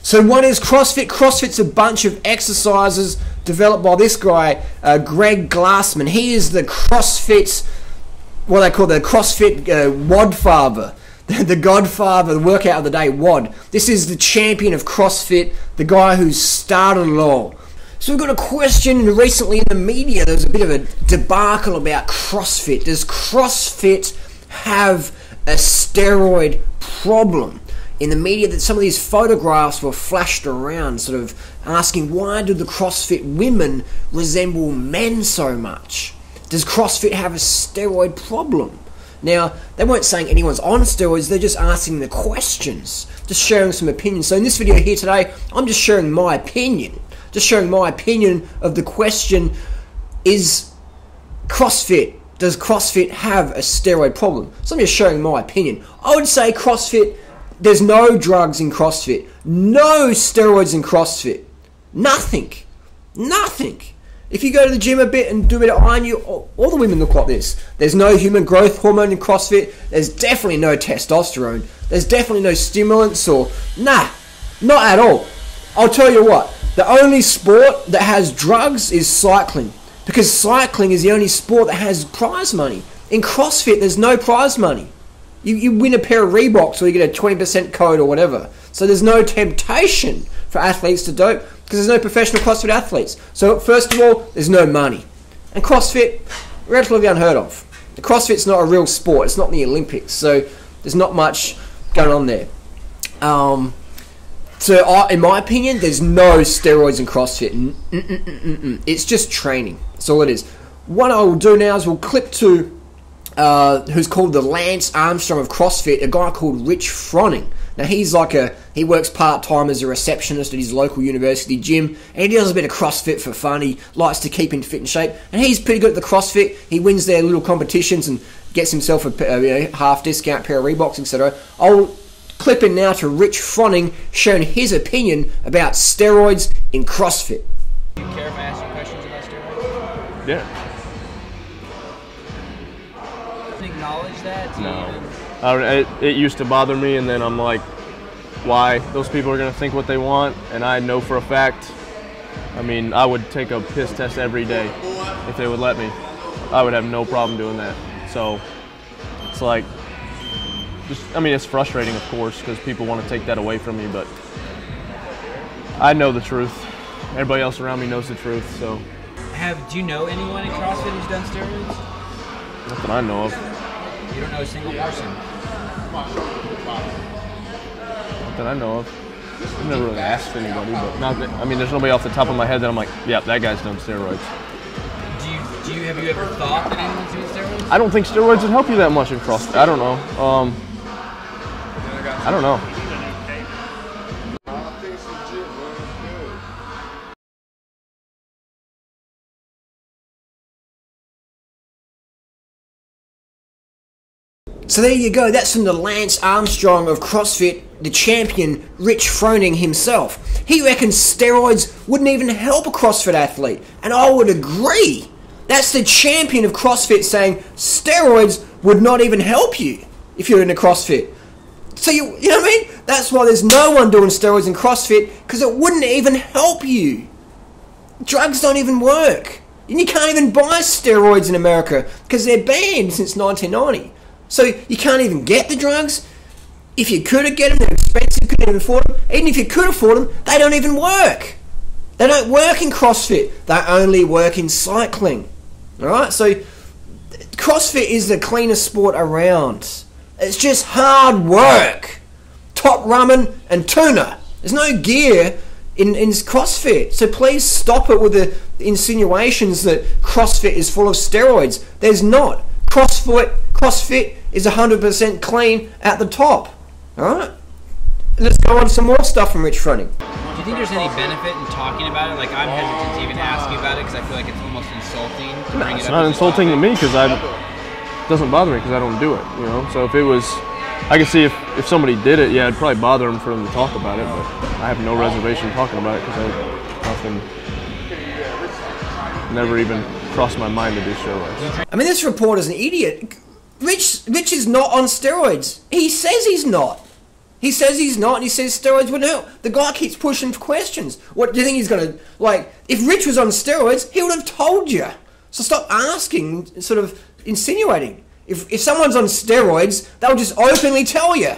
So one is CrossFit. CrossFit's a bunch of exercises developed by this guy, Greg Glassman. He is the CrossFit, what they call the CrossFit WOD father. The godfather, the workout of the day, WOD. This is the champion of CrossFit, the guy who started it all. So we've got a question recently in the media. There's a bit of a debacle about CrossFit. Does CrossFit have a steroid problem? In the media, that some of these photographs were flashed around, sort of asking, why do the CrossFit women resemble men so much? Does CrossFit have a steroid problem? Now, they weren't saying anyone's on steroids, they're just asking the questions, just sharing some opinions. So in this video here today, I'm just sharing my opinion. Just showing my opinion of the question, does CrossFit have a steroid problem? So I'm just showing my opinion. I would say CrossFit, there's no drugs in CrossFit. No steroids in CrossFit. Nothing. Nothing. If you go to the gym a bit and do a bit of iron, all the women look like this. There's no human growth hormone in CrossFit. There's definitely no testosterone. There's definitely no stimulants or... Nah, not at all. I'll tell you what. The only sport that has drugs is cycling, because cycling is the only sport that has prize money. In CrossFit, there's no prize money. You win a pair of Reeboks or you get a 20% code or whatever. So there's no temptation for athletes to dope because there's no professional CrossFit athletes. So first of all, there's no money. And CrossFit, relatively unheard of. The CrossFit's not a real sport. It's not in the Olympics. So there's not much going on there. So in my opinion, there's no steroids in CrossFit. It's just training. That's all it is. What I will do now is we'll clip to who's called the Lance Armstrong of CrossFit, a guy called Rich Froning. Now he works part-time as a receptionist at his local university gym, and he does a bit of CrossFit for fun. He likes to keep in fit and shape, and he's pretty good at the CrossFit. He wins their little competitions and gets himself a half discount pair of Reeboks, etc. I'll clip in now to Rich Froning showing his opinion about steroids in CrossFit. Do you care if I ask you questions about steroids? Yeah. Acknowledge that? No. It used to bother me, and then I'm like, why? Those people are going to think what they want, and I know for a fact, I mean, I would take a piss test every day if they would let me. I would have no problem doing that. So it's like, I mean, it's frustrating, of course, because people want to take that away from me, but I know the truth. Everybody else around me knows the truth, so. Do you know anyone in CrossFit who's done steroids? Not that I know of. You don't know a single person? Not that I know of. I've never really asked anybody, but not that, I mean, there's nobody off the top of my head that I'm like, yeah, that guy's done steroids. Have you ever thought that anyone's doing steroids? I don't think steroids would help you that much in CrossFit. I don't know. I don't know. So there you go, that's from the Lance Armstrong of CrossFit, the champion, Rich Froning himself. He reckons steroids wouldn't even help a CrossFit athlete, and I would agree. That's the champion of CrossFit saying steroids would not even help you if you're in a CrossFit. So you know what I mean? That's why there's no one doing steroids in CrossFit, because it wouldn't even help you. Drugs don't even work. And you can't even buy steroids in America because they're banned since 1990. So you can't even get the drugs. If you could get them, they're expensive, you couldn't even afford them. Even if you could afford them, they don't even work. They don't work in CrossFit. They only work in cycling. Alright, so CrossFit is the cleanest sport around. It's just hard work. Top ramen and tuna. There's no gear in CrossFit. So please stop it with the insinuations that CrossFit is full of steroids. There's not. CrossFit is 100% clean at the top. Alright? Let's go on to some more stuff from Rich Froning. Do you think there's any benefit in talking about it? Like, I'm hesitant to even ask you about it because I feel like it's almost insulting to bring it up. It's not insulting to me because it doesn't bother me because I don't do it, you know? So if it was, I could see if somebody did it, yeah, it'd probably bother them for them to talk about it, but I have no reservation talking about it because never even crossed my mind to do steroids. I mean, this reporter's an idiot. Rich is not on steroids. He says he's not. He says he's not, and he says steroids wouldn't help. The guy keeps pushing for questions. What do you think he's going to, like, if Rich was on steroids, he would have told you. So stop asking, sort of insinuating. If someone's on steroids, they'll just openly tell you.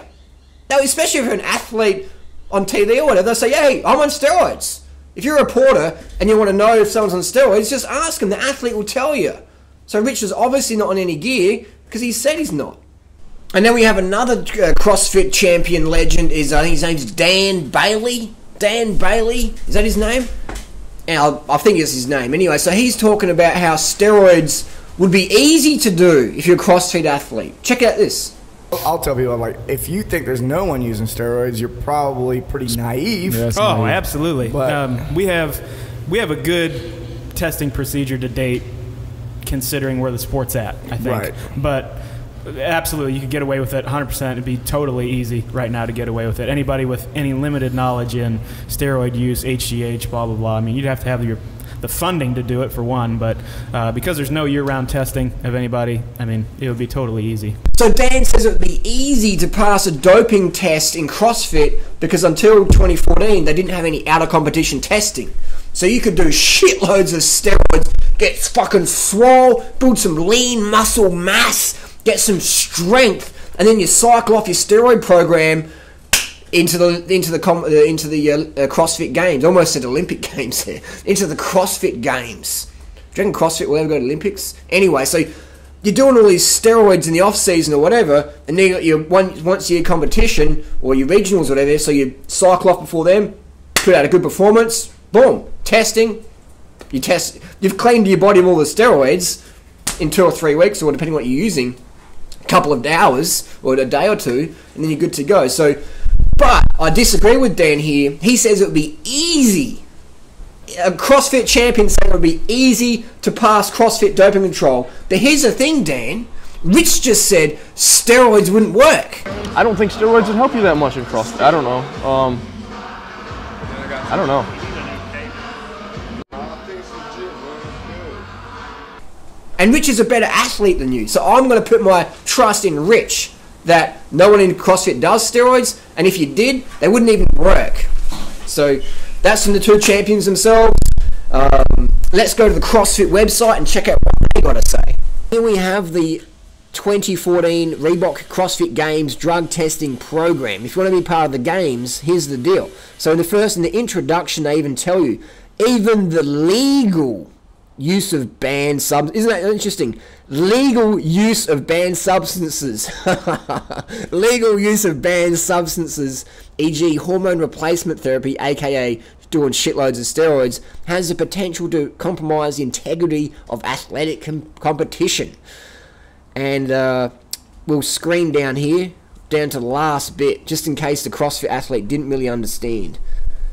Especially if you're an athlete on TV or whatever, they'll say, hey, I'm on steroids. If you're a reporter and you want to know if someone's on steroids, just ask him. The athlete will tell you. So Rich is obviously not on any gear because he said he's not. And then we have another CrossFit champion legend. I think his name's Dan Bailey. Dan Bailey, is that his name? And I think it's his name. Anyway, so he's talking about how steroids would be easy to do if you're a CrossFit athlete. Check out this. I'll tell people, like, if you think there's no one using steroids, you're probably pretty naive. Yes, oh, absolutely. But we have a good testing procedure to date, considering where the sport's at, I think. Right. But absolutely, you could get away with it 100%. It'd be totally easy right now to get away with it. Anybody with any limited knowledge in steroid use, HGH, blah, blah, blah. I mean, you'd have to have the funding to do it, for one, but because there's no year-round testing of anybody, I mean, it would be totally easy. So Dan says it would be easy to pass a doping test in CrossFit because until 2014, they didn't have any out-of-competition testing. So you could do shitloads of steroids, get fucking swole, build some lean muscle mass, get some strength, and then you cycle off your steroid program into the CrossFit Games. Almost said Olympic Games there. Into the CrossFit Games. Do you reckon CrossFit will ever go to Olympics? Anyway, so you're doing all these steroids in the off season or whatever, and then you once your competition or your regionals or whatever, so you cycle off before them, put out a good performance, boom, testing. You've cleaned your body of all the steroids in 2 or 3 weeks, or depending on what you're using, a couple of hours or a day or two, and then you're good to go. So. But I disagree with Dan here. He says it would be easy. A CrossFit champion saying it would be easy to pass CrossFit doping control. But here's the thing, Dan. Rich just said steroids wouldn't work. I don't think steroids would help you that much in CrossFit. I don't know. I don't know. And Rich is a better athlete than you. So I'm going to put my trust in Rich that no one in CrossFit does steroids, and if you did, they wouldn't even work. So that's from the two champions themselves. Let's go to the CrossFit website and check out what they got to say. Here we have the 2014 Reebok CrossFit Games drug testing program. If you want to be part of the games, here's the deal. So in the introduction, they even tell you, even the legal use of banned substances. Isn't that interesting? Legal use of banned substances. Legal use of banned substances, e.g. hormone replacement therapy, aka doing shitloads of steroids, has the potential to compromise the integrity of athletic competition. And we'll screen down here, down to the last bit, just in case the CrossFit athlete didn't really understand.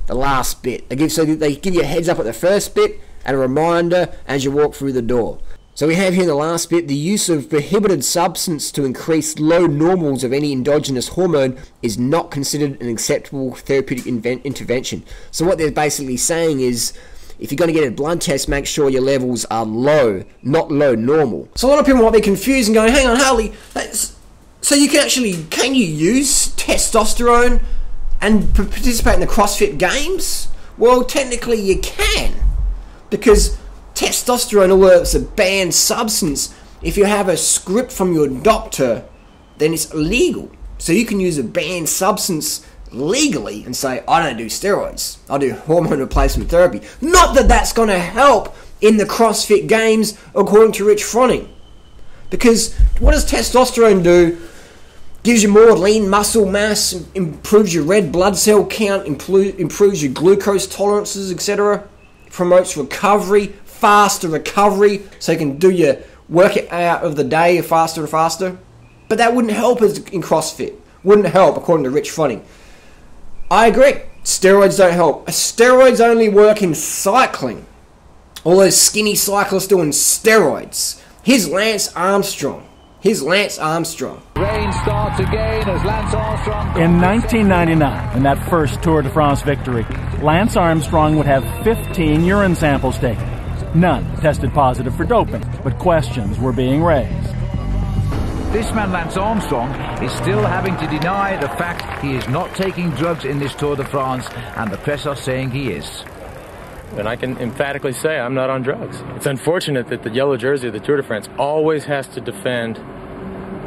The last bit. They give you a heads up at the first bit, and a reminder as you walk through the door. So we have here in the last bit, the use of prohibited substance to increase low normals of any endogenous hormone is not considered an acceptable therapeutic intervention. So what they're basically saying is, if you're going to get a blood test, make sure your levels are low, not low normal. So a lot of people might be confused and going, hang on, Harley, so you can you use testosterone and participate in the CrossFit Games? Well, technically you can. Because testosterone, although it's a banned substance, if you have a script from your doctor, then it's illegal. So you can use a banned substance legally and say, I don't do steroids. I do hormone replacement therapy. Not that that's going to help in the CrossFit Games, according to Rich Froning. Because what does testosterone do? Gives you more lean muscle mass, improves your red blood cell count, improves your glucose tolerances, etc. Promotes recovery, faster recovery, so you can do your workout of the day faster and faster. But that wouldn't help us in CrossFit. Wouldn't help, according to Rich Froning. I agree. Steroids don't help. Steroids only work in cycling. All those skinny cyclists doing steroids. Here's Lance Armstrong. Rain starts again as Lance Armstrong. In 1999, in that first Tour de France victory, Lance Armstrong would have 15 urine samples taken. None tested positive for doping, but questions were being raised. This man, Lance Armstrong, is still having to deny the fact he is not taking drugs in this Tour de France, and the press are saying he is. And I can emphatically say I'm not on drugs. It's unfortunate that the yellow jersey of the Tour de France always has to defend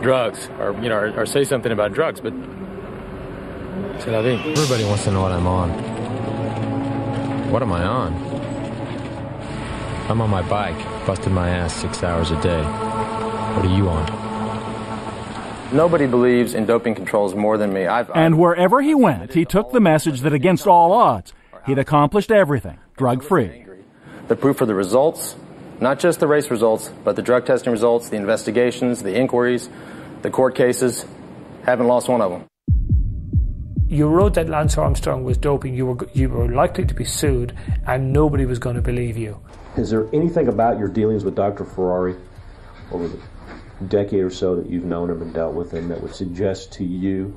drugs, or or say something about drugs, but c'est la vie. Everybody wants to know what I'm on. What am I on? I'm on my bike, busting my ass 6 hours a day. What are you on? Nobody believes in doping controls more than me. And wherever he went, he took the message that against all odds, he'd accomplished everything, drug-free. The proof of the results, not just the race results, but the drug testing results, the investigations, the inquiries, the court cases, haven't lost one of them. You wrote that Lance Armstrong was doping, you were likely to be sued, and nobody was going to believe you. Is there anything about your dealings with Dr. Ferrari over the decade or so that you've known him and dealt with him that would suggest to you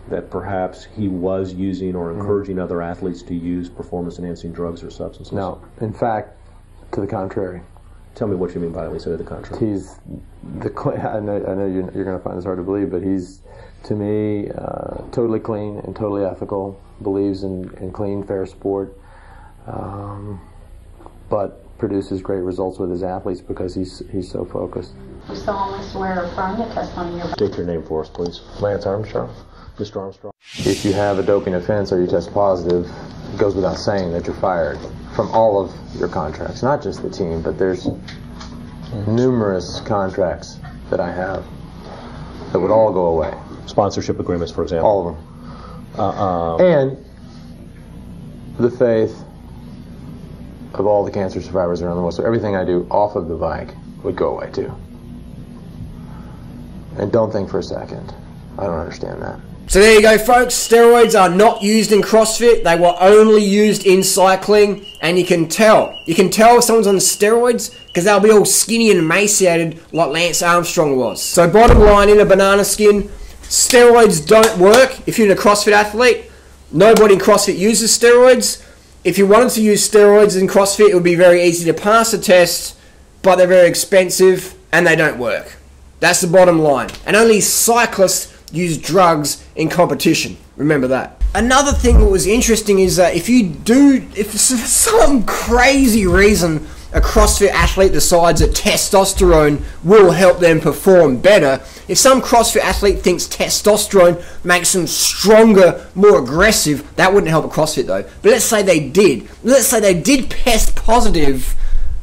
that perhaps he was using or encouraging other athletes to use performance-enhancing drugs or substances? No. In fact, to the contrary. Tell me what you mean by when you say to the contrary. He's I know you're going to find this hard to believe, but he's, to me, totally clean and totally ethical, believes in clean, fair sport, but produces great results with his athletes because he's so focused. You solemnly swear or affirm the testimony you're... State your name for us, please. Lance Armstrong. Mr. Armstrong. If you have a doping offense or you test positive, it goes without saying that you're fired from all of your contracts, not just the team, but there's numerous contracts that I have that would all go away. Sponsorship agreements, for example. All of them. And the faith of all the cancer survivors around the world. So everything I do off of the bike would go away too. And don't think for a second, I don't understand that. So there you go, folks. Steroids are not used in CrossFit. They were only used in cycling, and you can tell. You can tell if someone's on steroids because they'll be all skinny and emaciated like Lance Armstrong was. So bottom line, in a banana skin, steroids don't work if you're a CrossFit athlete. Nobody in CrossFit uses steroids. If you wanted to use steroids in CrossFit, it would be very easy to pass the test, but they're very expensive and they don't work. That's the bottom line. And only cyclists use drugs in competition. Remember that. Another thing that was interesting is that if for some crazy reason a CrossFit athlete decides that testosterone will help them perform better, if some CrossFit athlete thinks testosterone makes them stronger, more aggressive, that wouldn't help a CrossFit though. But let's say they did. Let's say they did test positive,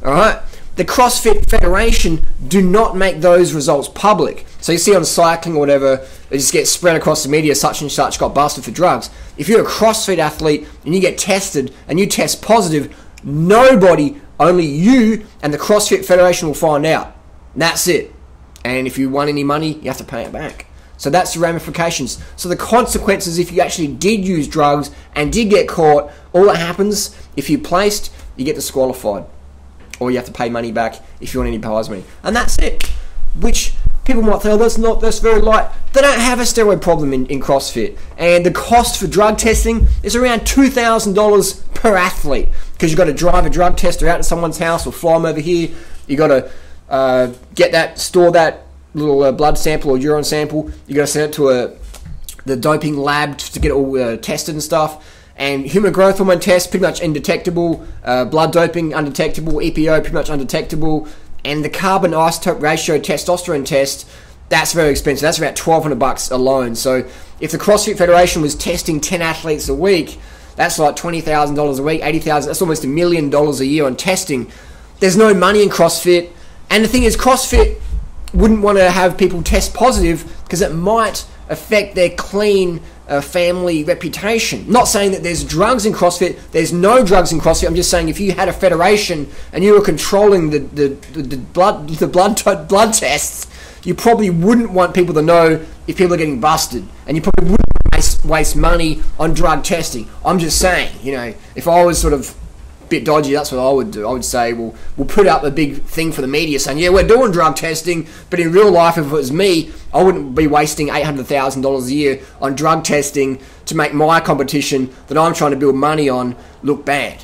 alright? The CrossFit Federation do not make those results public. So you see on cycling or whatever, they just get spread across the media, such and such got busted for drugs. If you're a CrossFit athlete and you get tested and you test positive, nobody, only you and the CrossFit Federation will find out. And that's it. And if you want any money, you have to pay it back. So that's the ramifications. So the consequences if you actually did use drugs and did get caught, all that happens, if you placed, you get disqualified. Or you have to pay money back if you want any prize money. And that's it. Which people might think, oh, that's very light. They don't have a steroid problem in CrossFit. And the cost for drug testing is around $2,000 per athlete. Because you've got to drive a drug tester out to someone's house or fly them over here. You've got to store that little blood sample or urine sample. You've got to send it to the doping lab to get it all tested and stuff. And human growth hormone test, pretty much undetectable. Blood doping, undetectable. EPO, pretty much undetectable. And the carbon isotope ratio testosterone test, that's very expensive. That's about $1,200 alone. So if the CrossFit Federation was testing 10 athletes a week, that's like $20,000 a week, $80,000. That's almost $1 million a year on testing. There's no money in CrossFit. And the thing is, CrossFit wouldn't want to have people test positive because it might affect their clean family reputation. Not saying that there's drugs in CrossFit. There's no drugs in CrossFit. I'm just saying if you had a federation and you were controlling the blood tests, you probably wouldn't want people to know if people are getting busted, and you probably wouldn't waste money on drug testing. I'm just saying, you know, if I was sort of bit dodgy, that's what I would do. I would say, well, we'll put up a big thing for the media saying, yeah, we're doing drug testing, but in real life, if it was me, I wouldn't be wasting $800,000 a year on drug testing to make my competition that I'm trying to build money on look bad.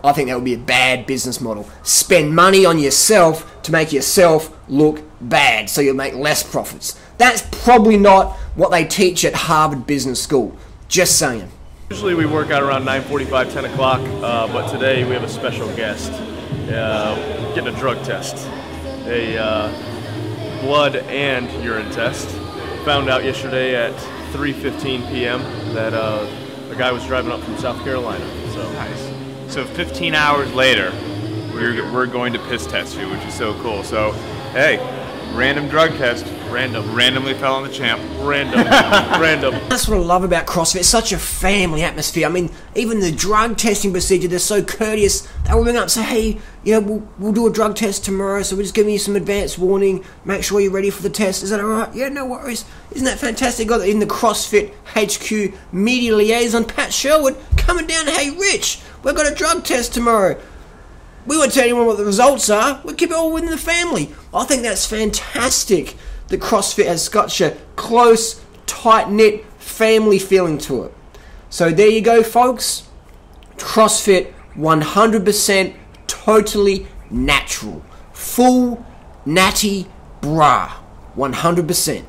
I think that would be a bad business model. Spend money on yourself to make yourself look bad, so you'll make less profits. That's probably not what they teach at Harvard Business School. Just saying. Usually we work out around 9:45, 10 o'clock, but today we have a special guest getting a drug test, a blood and urine test. Found out yesterday at 3:15 p.m. that a guy was driving up from South Carolina. So nice. So 15 hours later, we're going to piss test you, which is so cool. So, hey, random drug test. Randomly fell on the champ. Random. That's what I love about CrossFit. It's such a family atmosphere. I mean, even the drug testing procedure, they're so courteous. They'll ring up and say, hey, you know, we'll do a drug test tomorrow, so we're just giving you some advance warning. Make sure you're ready for the test. Is that all right? Yeah, no worries. Isn't that fantastic? Got in the CrossFit HQ media liaison, Pat Sherwood, coming down, hey, Rich, we've got a drug test tomorrow. We won't tell anyone what the results are. We'll keep it all within the family. I think that's fantastic that CrossFit has such a close, tight-knit family feeling to it. So there you go, folks. CrossFit 100% totally natural. Full natty bra. 100%.